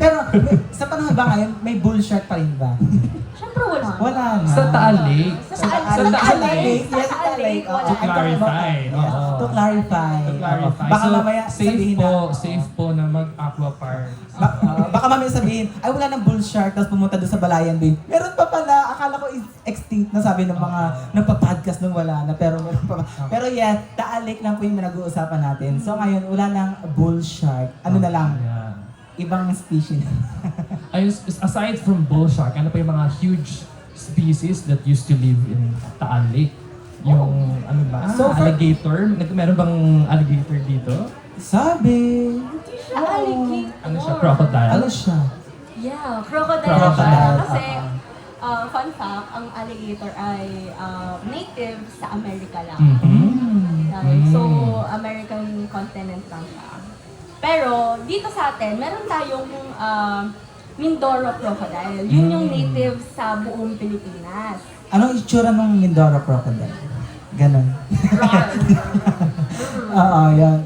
Pero sa panahon ba ngayon, may bull shark pa rin ba? Siyempre wala. Wala na. Sa Taal Lake. Sa Taal Lake. Yes, sa Taal Lake. wala. To clarify. Yeah, Oo. to clarify. To clarify. Baka So, mamaya sabihin safe po na mag-aqua park. Baka mamaya sabihin, ay wala nang bull shark, tapos pumunta doon sa Balayan Bay. Meron pa pala, akala ko is extinct na sabi ng mga nagpa-podcast nung wala na, pero meron pa. Pero yeah, Taal Lake lang po yung nag-uusapan natin. So ngayon, wala nang bull shark. Ano na lang, Yeah. ibang species. Ayun, aside from bull shark, ano pa yung mga huge species that used to live in Taal Lake? Yung, ano ba? So, alligator? Meron bang alligator dito? Sabi, Hindi siya alligator. Ano siya? Crocodile? ano siya? Yeah, crocodile Crocodile. siya. Kasi, fun fact, ang alligator ay native sa Amerika lang. Mhm. So, American continent lang siya. Pero, dito sa atin, meron tayong Mindoro crocodile. Yun yung native sa buong Pilipinas. Anong itsura ng Mindoro crocodile? Ganon. Rar. Oo, yan.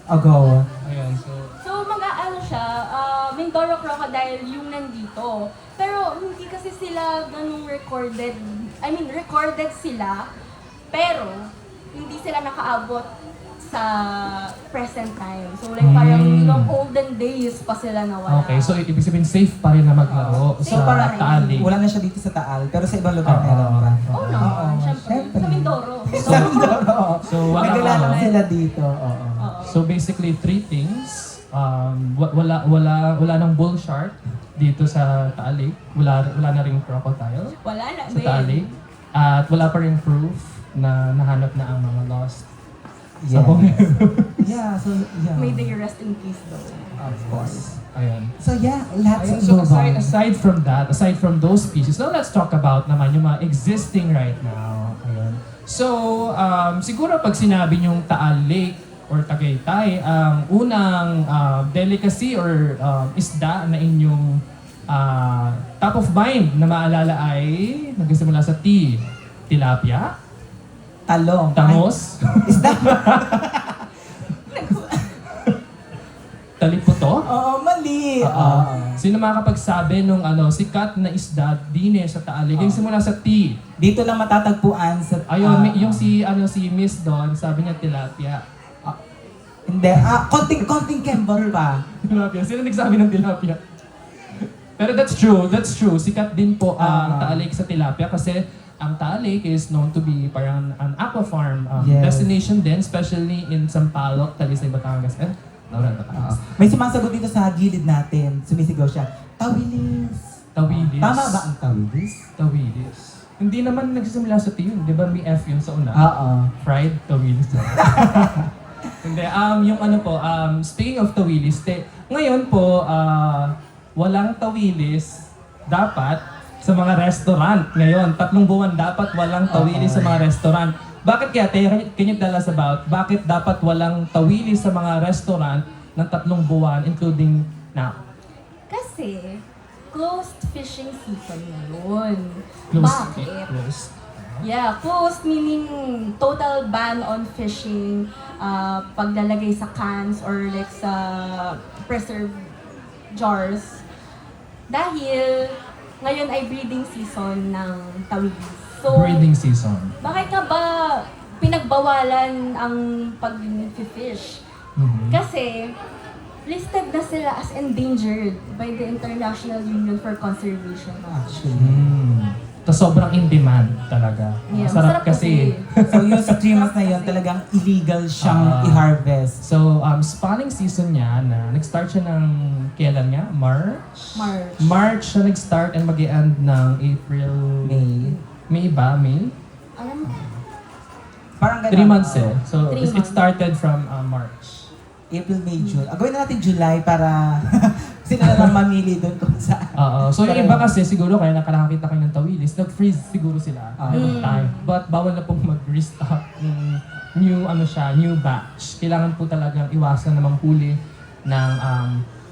Agaw. Ayan, so... So, mag-aano siya, Mindoro crocodile yung nandito. Pero, hindi kasi sila ganung recorded. I mean, recorded sila, pero hindi sila nakaabot sa present time. So, like, parang yung olden days pa sila nawala. Okay, so ibig sabihin safe pa rin na maglaro Safe sa pa rin. Taal Lake. Wala na siya dito sa Taal, pero sa ibang lugar Oo. meron pa. Oo naman, Oo, syempre. syempre. Sa Mindoro. Sa Mindoro. So, wala Naglalaro ka. sila dito. Oo. Oo. So basically three things. Wala nang bull shark dito sa Taal Lake. Wala na ring crocodile Wala na sa Taal Lake. At wala pa ring proof na nahanap na ang mga lost sa Yeah. Bongero. Yeah, so yeah. May they rest in peace though. Of course. Ayan. So yeah, let's Ayun, so move on. aside from that, aside from those species, now let's talk about naman yung mga existing right now. Ayun. So, siguro pag sinabi yung Taal Lake or Tagaytay, ang unang delicacy or isda na inyong top of mind na maalala ay nagsimula sa T, tilapia, Talong. tangos, Isda. taliputo. Oo, mali. Oo. Sino makakapagsabi nung sikat na isda din sa Taal Lake? Yung simula sa T. Dito lang matatagpuan sa... Ayun, yung si Miss Don, sabi niya tilapia. Hindi. Konting kembot pa. Tilapia. Sino nagsabi ng tilapia? Pero that's true. Sikat din po ang Taal Lake sa tilapia kasi ang Taal Lake is known to be parang an aqua farm Yes. destination din, especially in Sampaloc, Talisay, Batangas, and Laurel, Batangas. May sumasagot dito sa gilid natin. Sumisigaw siya. Tawilis. Tawilis. Tama ba ang tawilis? Tawilis. Hindi naman nagsisimula sa T yun. Di ba may F yun sa una? Oo. Fried tawilis. Hindi, yung speaking of tawilis, ngayon po, walang tawilis dapat sa mga restaurant. Ngayon, 3 buwan dapat walang tawilis sa mga restaurant. Bakit kaya, can you tell us about, bakit dapat walang tawilis sa mga restaurant ng 3 buwan, including now? Kasi, closed fishing season ngayon. Closed. Bakit? Closed. Yeah, closed meaning total ban on fishing, paglalagay sa cans or like sa preserved jars. Dahil ngayon ay breeding season ng tawilis. So, Breeding season. bakit nga ba pinagbawalan ang pag-fish? Mhm. Kasi listed na sila as endangered by the International Union for Conservation. Actually. Tapos sobrang in demand talaga. Yeah, Sarap masarap kasi. So yung sa 3 months na yun, talagang illegal siyang i-harvest. So, spawning season niya na nag-start siya ng kailan nga? March? March siya nag-start and mag-end ng April... May. May ba? May? Alam mo, Parang 3 ganun. months eh. So, 3 it months. started from March. April, May, June. Gawin na natin July para sila na lang mamili doon kung saan. So, yung iba kasi siguro kaya nakakita kayo ng tawilis, nag-freeze siguro sila every time. But bawal na pong mag-restock ng new batch. Kailangan po talagang iwasan na manghuli ng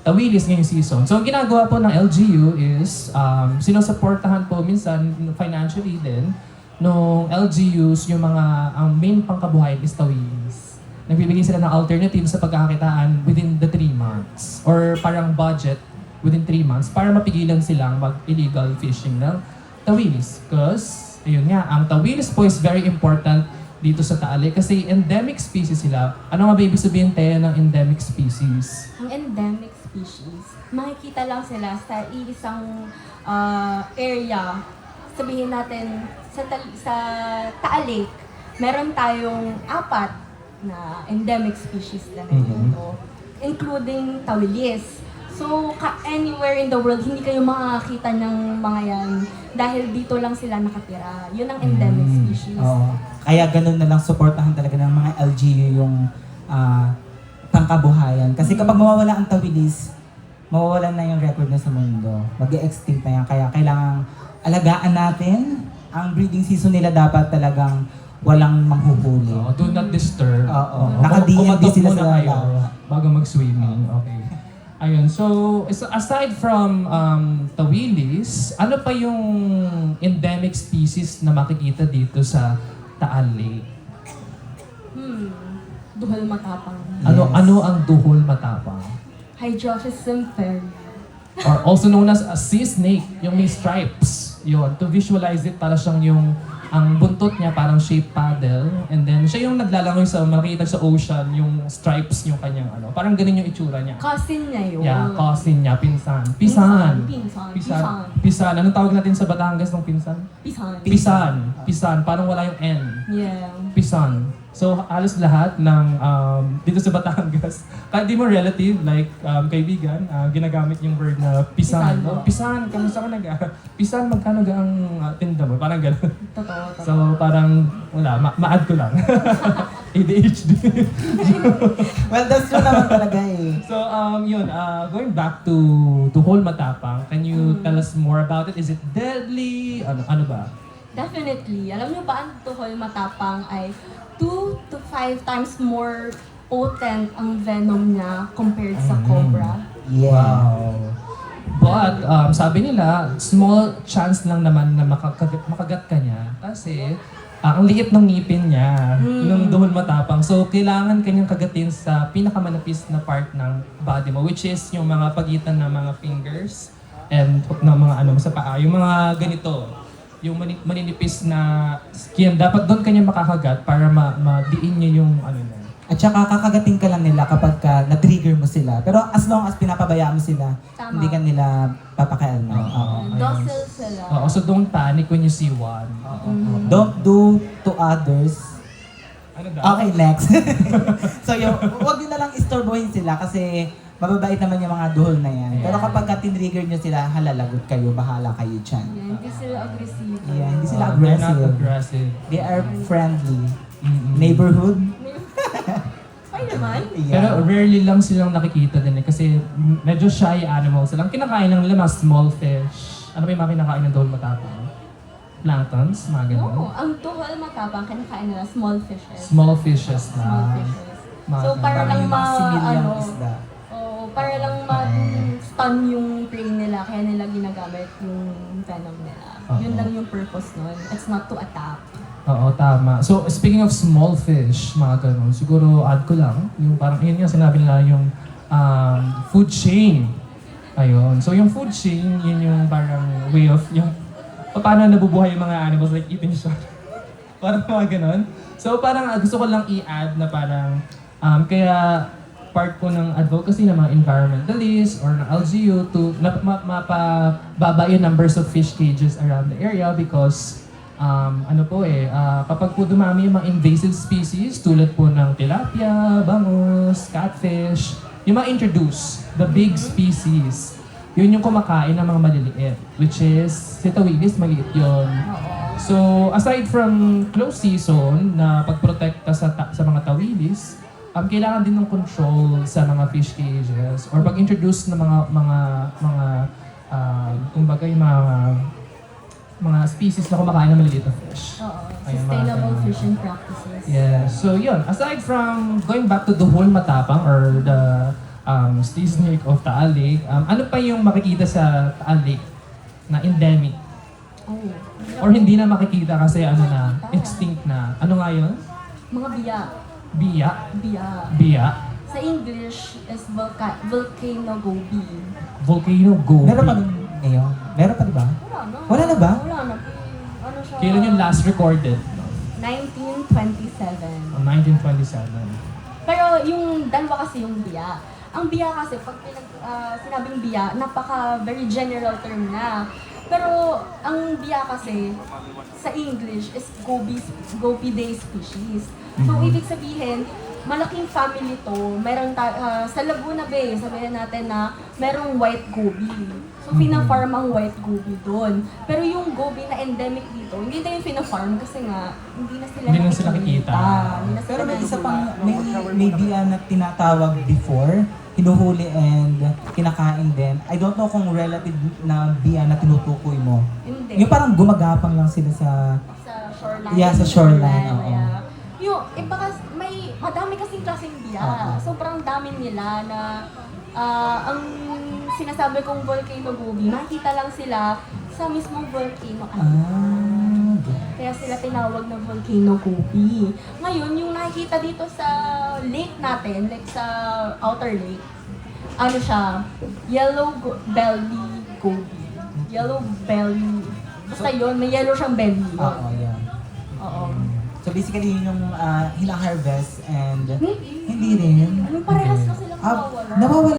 tawilis ngayong season. So, ang ginagawa po ng LGU is sinusuportahan po minsan financially din nung LGUs yung ang main pangkabuhayan is tawilis. Nagbibigay sila ng alternative sa pagkakakitaan within the 3 months or parang budget within 3 months para mapigilan silang mag-illegal fishing ng tawilis. Because, ayun nga, ang tawilis po is very important dito sa Taal Lake kasi endemic species sila. Ano nga ba ibig sabihin tayo ng endemic species? Ang endemic species, makikita lang sila sa iisang area. Sabihin natin, sa Taal Lake, meron tayong 4 na endemic species na nandito, including tawilis. So, anywhere in the world, hindi kayo makakita ng mga yan dahil dito lang sila nakatira. Yun ang endemic species. Oo. Kaya ganun na lang supportahan talaga ng mga LGU yung pangkabuhayan. Kasi kapag mawawala ang tawilis, mawawalan na yung record na sa mundo. Mag-extinct na yan. Kaya kailangang alagaan natin. Ang breeding season nila dapat talagang walang manghuhuli. Do not disturb. Oo. Naka-DND sila sa kayo lawa. bago mag-swimming. Okay. Ayun. So, aside from tawilis, ano pa yung endemic species na makikita dito sa Taal Lake? Duhol matapang. Ano ang duhol matapang? Hydrophis symphyria. Or also known as a sea snake, yung may stripes. Yun, to visualize it, para siyang yung ang buntot niya parang shaped paddle, and then siya yung naglalangoy sa makikita sa ocean, yung stripes yung kanyang ano. Parang ganun yung itsura niya. Cousin niya yun. Yeah, cousin niya, pinsan. Pinsan. Pisan. Anong tawag natin sa Batangas ng pinsan? Pisan. Pisan. Parang wala yung N. Yeah. Pisan. So, halos lahat ng dito sa Batangas, kahit di mo relative, like kaibigan, ginagamit yung word na pisan. Pisan mo. Pisan, kamusta ka Pisan, magkano ga ang tinda mo? Parang gano'n. Totoo. So, parang, wala, ma-add ko lang. ADHD. Well, that's true naman talaga eh. So, yun, going back to Duhol Matapang, can you tell us more about it? Is it deadly? Ano ba? Definitely. Alam niyo ba, ang tuhol matapang ay 2 to 5 times more potent ang venom niya compared sa cobra. Yeah. Wow. But, sabi nila, small chance lang naman na makagat ka niya kasi ang liit ng ngipin niya nung Duhol Matapang. So, kailangan kanyang kagatin sa pinakamanapis na part ng body mo, which is yung mga pagitan ng mga fingers and ng mga sa paa. Yung mga ganito, yung maninipis na skin, dapat doon kanya makakagat para ma-diin niya yung na. At saka kakagating ka lang nila kapag na-trigger mo sila. Pero as long as pinapabayaan mo sila, Tama. hindi ka nila papakialaman. Oo. Docile sila. Oo, so don't panic when you see one. Don't do to others. Ano daw? Okay, next. So huwag nyo na lang istorbohin sila kasi mababait naman yung mga duhol na yan. Pero kapag tinrigger nyo sila, halalagot kayo, bahala kayo dyan. Yeah, hindi sila aggressive. Yeah, hindi sila They're not aggressive. aggressive. They are friendly. Mm-mm. Neighborhood. Ay naman. Pero Yeah. rarely lang silang nakikita din kasi medyo shy animals silang. Kinakain ng nila mga small fish. Ano ba yung mga kinakain ng Duhol Matapang? Planktons, mga ganun. No, ang tuhol matapang kinakain nila small fishes. Small fishes Small na. fishes. Mga So para Parang lang yung mga similyang isda. para lang ma-stun yung prey nila, kaya nila ginagamit yung venom nila. Yun lang yung purpose nun. It's not to attack. Oo, tama. So, speaking of small fish, mga ganun, siguro add ko lang, yung parang, yun nga sinabi nila, yung food chain. Ayun. So, yung food chain, yun yung parang way of, yung paano nabubuhay yung mga animals, like eating siya. Parang mga ganun. So, parang gusto ko lang i-add na parang, kaya part ko ng advocacy ng mga environmentalists or ng LGU to mapababa yung numbers of fish cages around the area because kapag po dumami yung mga invasive species tulad po ng tilapia, bangus, catfish, yung mga introduce, the big species, yun yung kumakain ng mga maliliit, which is si tawilis, maliit yun. So, aside from close season na pagprotekta sa mga tawilis, kailangan din ng control sa mga fish cages or pag-introduce ng kumbaga yung mga species na kumakain ng maliliit na fish. Oo. Ayun, Sustainable mga- fishing practices. Yeah. So yun, aside from going back to the Duhol Matapang or the sea snake of Taal Lake, ano pa yung makikita sa Taal Lake na endemic? Oh. Or hindi na makikita kasi extinct na. Ano nga yun? Mga biya. Biya? Biya. Biya? Sa English is Volcano Gobi. Volcano Gobi. Meron pa ngayon? Meron pa, di ba? Wala na. Wala na ba? Wala na. Ano siya? Kailan yung last recorded? 1927. 1927. Pero yung dalawa kasi yung biya. Ang biya kasi, pag sinabing biya, very general term na. Pero ang biya kasi, sa English is Gobiidae species. So, ibig sabihin, malaking family to. Meron sa Laguna Bay, sabihin natin na merong white goby. So, pina-farm ang white goby doon. Pero yung goby na endemic dito, hindi na yung pina-farm kasi nga, hindi na sila Hindi na sila nakikita. Hindi na sila Pero may isa nakikita. pang, may biya na tinatawag before, hinuhuli and kinakain din. I don't know kung relative na biya na tinutukoy mo. Hindi. Yung parang gumagapang lang sila sa... Sa shoreline. Yeah, sa shoreline, oo. Yeah. Yung, iba kasi, madami kasing klaseng biya. Oo. Sobrang dami nila na, ang sinasabi kong volcano goby, makikita lang sila sa mismong volcano. Kaya sila tinawag na volcano goby. Ngayon, yung nakikita dito sa lake natin, like sa outer lake, ano siya, belly goby. Yellow belly. Basta yun, may yellow siyang belly. Oo, yeah. Oo. So basically yun yung hina-harvest and Hindi. hindi rin. Ano, parehas na silang nawawala. Nawawala